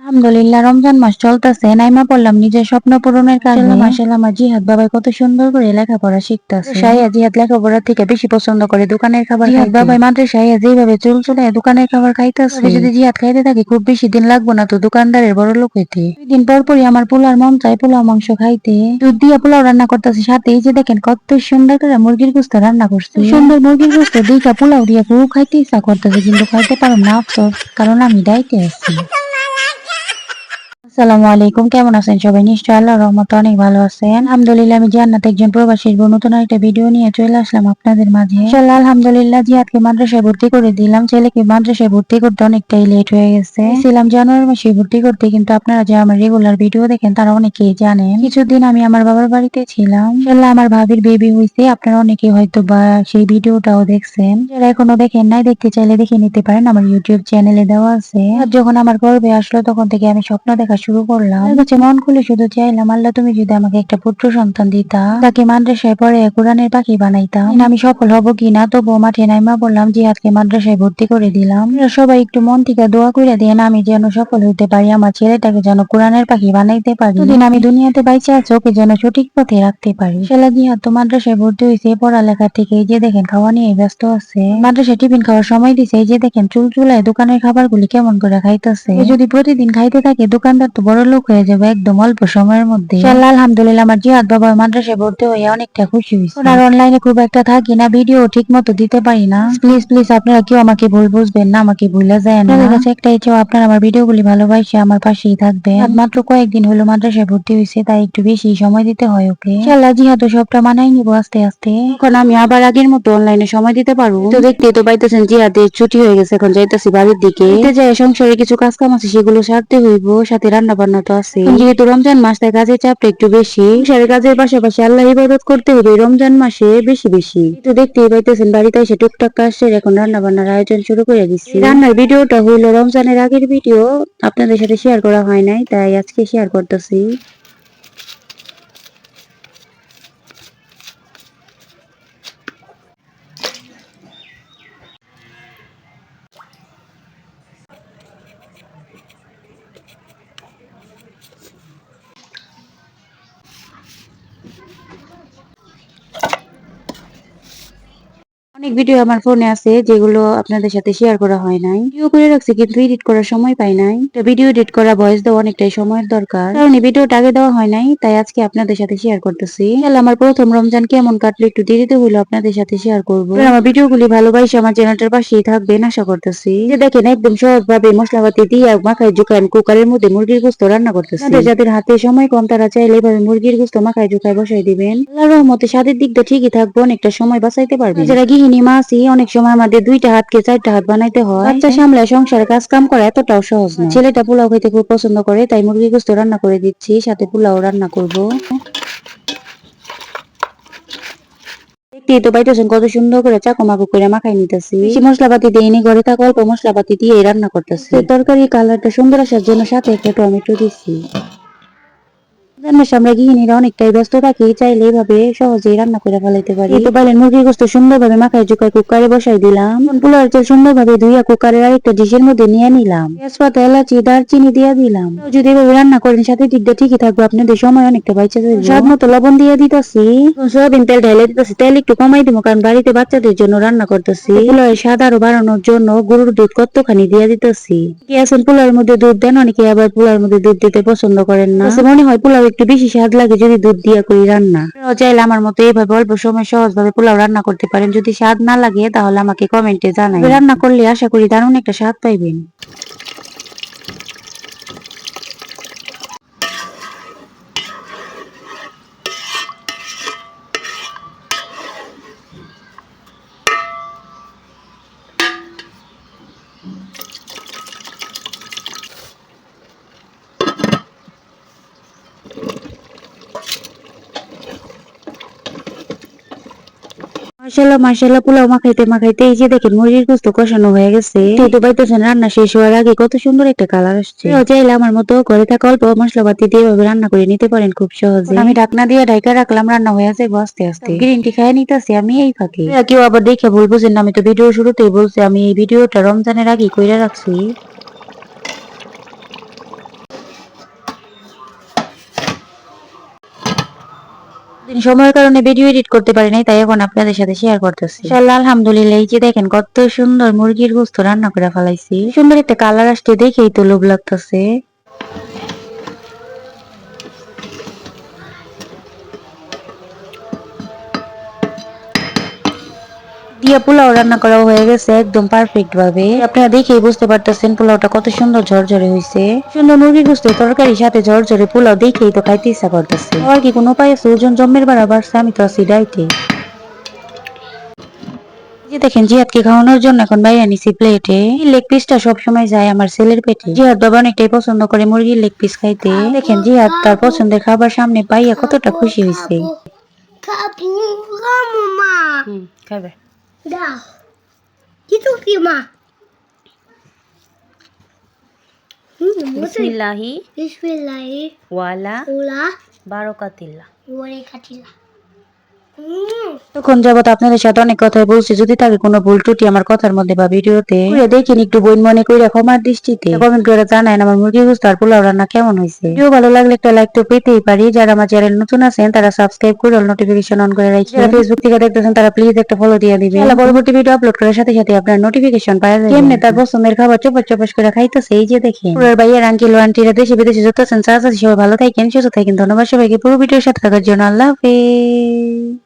আলহামদুলিল্লাহ রমজান মাস চলতেছে, নাইমা পড়লাম নিজের স্বপ্ন পূরণের কাজে। মাশাআল্লাহ আমার জিহাদ বাবাই কত সুন্দর করে লেখাপড়া শিখতাছে। সাইয়া জিহাদ লেখাপড়ার থেকে বেশি পছন্দ করে দোকানের খাবার। জিহাদ বাবাই মাদ্রাসায় যেভাবে চুল চুলায় দোকানের খাবার খাইতাছে, যদি জিহাদ খাইতে থাকে খুব বেশি দিন লাগবো না তো দোকানদারের বড় লোক হইতে। 2 দিন পর পরই আমার পোলার মন চায় পোলাও মাংস খাইতে। দুধ দিয়ে পোলাও রান্না করতেছে, সাথে এই যে দেখেন কত সুন্দর করে মুরগির গোস্ত রান্না করছে। সুন্দর মুরগির গোস্ত দিকা পোলাও দিয়ে খুব খাইতে ইচ্ছা করতেছে, কিন্তু খাইতে পারলাম না আফসোস, কারণ আমি ডাইটে আছি। আসসালামু আলাইকুম, কেমন আছেন সবাই? নিশ্চয়ই আল্লাহর রহমতে অনেক ভালো আছেন। আলহামদুলিল্লাহ আমি জান্নাত একজন প্রবাসীর বউ নতুন একটা ভিডিও নিয়ে চলে আসলাম আপনাদের মাঝে। ইনশাআল্লাহ আলহামদুলিল্লাহ জিহাদকে মাদ্রাসায় ভর্তি করে দিলাম। ছেলেকে মাদ্রাসায় ভর্তি করতে অনেকটাই লেট হয়ে গেছে। ছিলাম জানুয়ারি মাসে ভর্তি করতে, কিন্তু আপনারা যে আমার রেগুলার ভিডিও দেখেন তারা অনেকেই জানেন। কিছুদিন আমি আমার বাবার বাড়িতে ছিলাম। ইনশাআল্লাহ আমার ভাবির বেবি হয়েছে, আপনারা অনেকেই হয়তো বা সেই ভিডিওটাও দেখছেন। যারা এখনো দেখেন নাই, দেখতে চাইলে দেখে নিতে পারেন, আমার ইউটিউব চ্যানেলে দেওয়া আছে। আর যখন আমার গর্ভে আসলো তখন থেকে আমি স্বপ্ন দেখা শুরু করলাম। মন খুলে শুধু চাইলাম, আল্লাহ তুমি যদি আমাকে একটা পুত্র সন্তান দিতা, তাকে মাদ্রাসায় পড়ে কোরআনের পাখি বানাইতাম। আমি সফল হব কিনা, তবুও মাঠে নাইমা বললাম জিহাদকে মাদ্রাসায় ভর্তি করে দিলাম। সবাই একটু মন থেকে দোয়া করে দেন, আমি যেন সফল হইতে পারি, আমার ছেলেটাকে যেন কোরআনের পাখি বানাইতে পারি। দিন আমি দুনিয়াতে বাইচে আছি ওকে যেন সঠিক পথে রাখতে পারি। শালা জিহাদ তো মাদ্রাসায় ভর্তি হয়েছে, পড়ালেখা থেকে এই যে দেখেন খাওয়া নিয়ে ব্যস্ত আছে। মাদ্রাসায় টিফিন খাওয়ার সময় দিছে, এই যে দেখেন চুল চুলায় দোকানের খাবারগুলি কেমন করে খাইতেছে। যদি প্রতিদিন খাইতে থাকে দোকানদার তো বড় লোক হয়ে যাবে একদম অল্প সময়ের মধ্যে। আলহামদুলিল্লাহ আমার জিহাদ বাবা মাদ্রাসায় ভর্তি হয়ে অনেকটা খুশি হয়েছে। আর অনলাইনে খুব একটা থাকি না, ভিডিও ঠিক মতো দিতে পারি না। প্লিজ প্লিজ আপনারা কেউ আমাকে ভুল বুঝবেন না, আমাকে ভুলে যায় না। আপনাদের কাছে একটাই চাও, আপনারা আমার ভিডিওগুলি ভালোবাসে আমার পাশেই থাকবেন। মাত্র কয়েকদিন হলো মাদ্রাসায় ভর্তি হয়েছে, তাই একটু বেশি সময় দিতে হয় ওকে। ইনশাআল্লাহ জিহাদ সবটা মানাই নিবো আস্তে আস্তে। এখন আমি আবার আগের মতো অনলাইনে সময় দিতে পারবো। তো দেখতেই তো পাইতেছেন জিহাদের ছুটি হয়ে গেছে, এখন যাইতেছি বাড়ির দিকে। যাই সংসারে কিছু কাজ কাম আছে সেগুলো সারতে হইব, সাথে রান্না বান্না তো আছে। যেহেতু রমজান মাস তাই কাজের চাপটা একটু বেশি। সংসারের কাজের পাশাপাশি আল্লাহ ইবাদত করতে হবে রমজান মাসে বেশি বেশি। তো দেখতেই পাইতেছেন বাড়িতে এসে টুকটাক কাজ সেরে এখন রান্না বান্নার আয়োজন শুরু করে দিচ্ছি। রান্নার ভিডিওটা হইলো রমজানের আগের ভিডিও, আপনাদের সাথে শেয়ার করা হয় নাই, তাই আজকে শেয়ার করতেছি। অনেক ভিডিও আমার ফোনে আছে যেগুলো আপনাদের সাথে শেয়ার করা হয় নাই। ভিডিও করে রাখছি কিন্তু এডিট করার সময় পাই নাই। তো ভিডিও এডিট করা, ভয়েস দেওয়া অনেকটাই সময়ের দরকার, কারণ এই ভিডিওটা আগে দেওয়া হয় নাই, তাই আজকে আপনাদের সাথে শেয়ার করতেছি। তাহলে আমার প্রথম রমজান কেমন কাটলো একটু দেরিতে হইলো আপনাদের সাথে শেয়ার করবো। আমার ভিডিওগুলি ভালোবাসে আমার চ্যানেলটার পাশেই থাকবেন আশা করতেছি। যে দেখেন একদম সহজ ভাবে মশলাপাতি দিয়ে মাখায় জুকায় আমি কুকারের মধ্যে মুরগির গোস্ত রান্না করতেছি। যাদের হাতে সময় কম তারা চাইলে এভাবে মুরগির গোস্ত মাখায় জুকায় বসাই দিবেন। আল্লাহর রহমতে স্বাদের দিকটা ঠিকই থাকবো, অনেকটা সময় বাঁচাইতে পারবেন। যারা গৃহিণী মা আছি অনেক সময় আমাদের 2টা হাতকে 4টা হাত বানাইতে হয়। বাচ্চা সামলায় সংসারে কাজ কাম করা এতটাও সহজ না। ছেলেটা পোলাও খেতে খুব পছন্দ করে, তাই মুরগির গোস্ত রান্না করে দিচ্ছি, সাথে পোলাও রান্না করব। দেখতেই তো পাইতেছেন কত সুন্দর করে চাকু মাকু করে মাখাই নিতেছি। বেশি মশলাপাতি দেয়নি, ঘরে থাকা অল্প মশলাপাতি দিয়ে রান্না করতেছি। তরকারি কালারটা সুন্দর আসার জন্য সাথে একটা টমেটো দিচ্ছি। আমরা গৃহিণীরা অনেকটাই ব্যস্ত থাকি, চাইলে এইভাবে সহজেই রান্না করে ফেলাইতে পারি। তো পাইলেন মুরগির গোস্ত সুন্দরভাবে মাখায় জুকায় কুকারে বসাই দিলাম। পোলার চাল সুন্দরভাবে ধুইয়া কুকারের আরেকটা ডিশের মধ্যে নিয়ে নিলাম। তেজপাতা, এলাচি, দারচিনি দিয়ে দিলাম। যদি এভাবে রান্না করেন সাথে দিকটা ঠিকই থাকবে, আপনাদের সময় অনেকটা বাইচা যাবে। স্বাদ মতো লবণ দিয়ে দিতেছি। সয়াবিন তেল ঢেলে দিতেছি, তেল একটু কমাই দিব কারণ বাড়িতে বাচ্চাদের জন্য রান্না করতেছি। পোলাওয়ের স্বাদ আরো বাড়ানোর জন্য গরুর দুধ কতখানি দিয়ে দিতেছি। কি আছেন পোলাওর মধ্যে দুধ দেন, অনেকে আবার পোলাওর মধ্যে দুধ দিতে পছন্দ করেন না। মনে হয় পোলাও একটু বেশি স্বাদ লাগে যদি দুধ দিয়া করি রান্না। চাইলে আমার মতো এইভাবে অল্প সময় সহজ ভাবে পোলাও রান্না করতে পারেন। যদি স্বাদ না লাগে তাহলে আমাকে কমেন্টে জানাই। রান্না করলে আশা করি দারুণ একটা স্বাদ পাইবেন। মাশাআল্লাহ মাশাআল্লাহ পোলাও মাখাইতে মাখাইতে এই যে দেখেন মুরগির গোস্ত কষানো হয়ে গেছে। তো পাইতেছেন রান্না শেষ হওয়ার আগে কত সুন্দর একটা কালার আসছে। চাইলে আমার মতো ঘরে থাকা অল্প মশলাপাতি দিয়ে এভাবে রান্না করে নিতে পারেন খুব সহজে। আমি ঢাকনা দিয়ে ঢাকা রাখলাম, রান্না হয়ে যাবে আস্তে আস্তে। গ্রিন টি খাই নিতেছি আমি এই ফাঁকে। কেউ আবার দেখে ভুল বুঝেন না, আমি তো ভিডিও শুরুতেই বলছি আমি এই ভিডিওটা রমজানের আগে কইরা রাখছি। সময়ের কারণে ভিডিও এডিট করতে পারি নাই, তাই এখন আপনাদের সাথে শেয়ার করতেছি। ইনশাআল্লাহ আলহামদুলিল্লাহ, এই যে দেখেন কত সুন্দর মুরগির গোশত রান্না করে ফেলাইছি। সুন্দর একটা কালার আসছে দেখেই তো লোভ লাগতেছে। দিয়া পোলাও রান্না করা হয়ে গেছে একদম পারফেক্ট ভাবে। আপনারা দেখেই বুঝতে পারতেছেন পোলাওটা কত সুন্দর ঝরঝরে হয়েছে। সুন্দর মুরগি গোশতের তরকারির সাথে ঝরঝরে পোলাও দেখেই তো খাইতে ইচ্ছা করতেছে। আর কি কোনো উপায় আছে? ওজন জম্মের বাড়া বাড়ছে, আমি তো আছি ডাইটে। যে দেখেন জিহাদকে খাওয়ানোর জন্য এখন বাইরে নিছি প্লেটে। লেগ পিসটা সবসময় যায় আমার ছেলের পেটে। জিহাদ বাবা অনেকটাই পছন্দ করে মুরগির লেগ পিস খাইতে। দেখেন জিহাদ তার পছন্দের খাবার সামনে পাইয়া কতটা খুশি হয়েছে। খাবো খাবো মা। খাবে দাও কিছু কি মা। বিসমিল্লাহি বিসমিল্লাহি ওয়ালা ওলা বারাকাতিল্লাহ। ওরে খাটিলা। তখন যাবত আপনাদের সাথে অনেক কথাই বলছি, যদি থাকে কোনো ভুল ত্রুটি আমার কথার মধ্যে বা ভিডিওতে দেখেন একটু বোন মনে করে ক্ষমার দৃষ্টিতে কমেন্ট করে জানায় আমার মুরগি গোশত আর পোলাও রান্না কেমন হয়েছে। ভিডিও ভালো লাগলে একটা লাইক তো পেতেই পারি। যারা আমার চ্যানেল নতুন আছেন তারা সাবস্ক্রাইব করে নোটিফিকেশন অন করে রাখবেন। যারা ফেসবুক থেকে দেখতেছেন তারা প্লিজ একটা ফলো দিয়ে দিবেন। তাহলে পরবর্তী ভিডিও আপলোড করার সাথে সাথে আপনার নোটিফিকেশন পাওয়া যাবে। কেমনে তার পছন্দের খাবার চপচ চপচ করে খাইতেছে এই যে দেখেন। পুরো ভাইয়ের আঙ্কেল ও আন্টিরা দেশে বিদেশে যত আছেন চাচা সবাই ভালো থাকেন সুস্থ থাকেন। ধন্যবাদ সবাইকে পুরো ভিডিওর সাথে থাকার জন্য। আল্লাহ হাফেজ।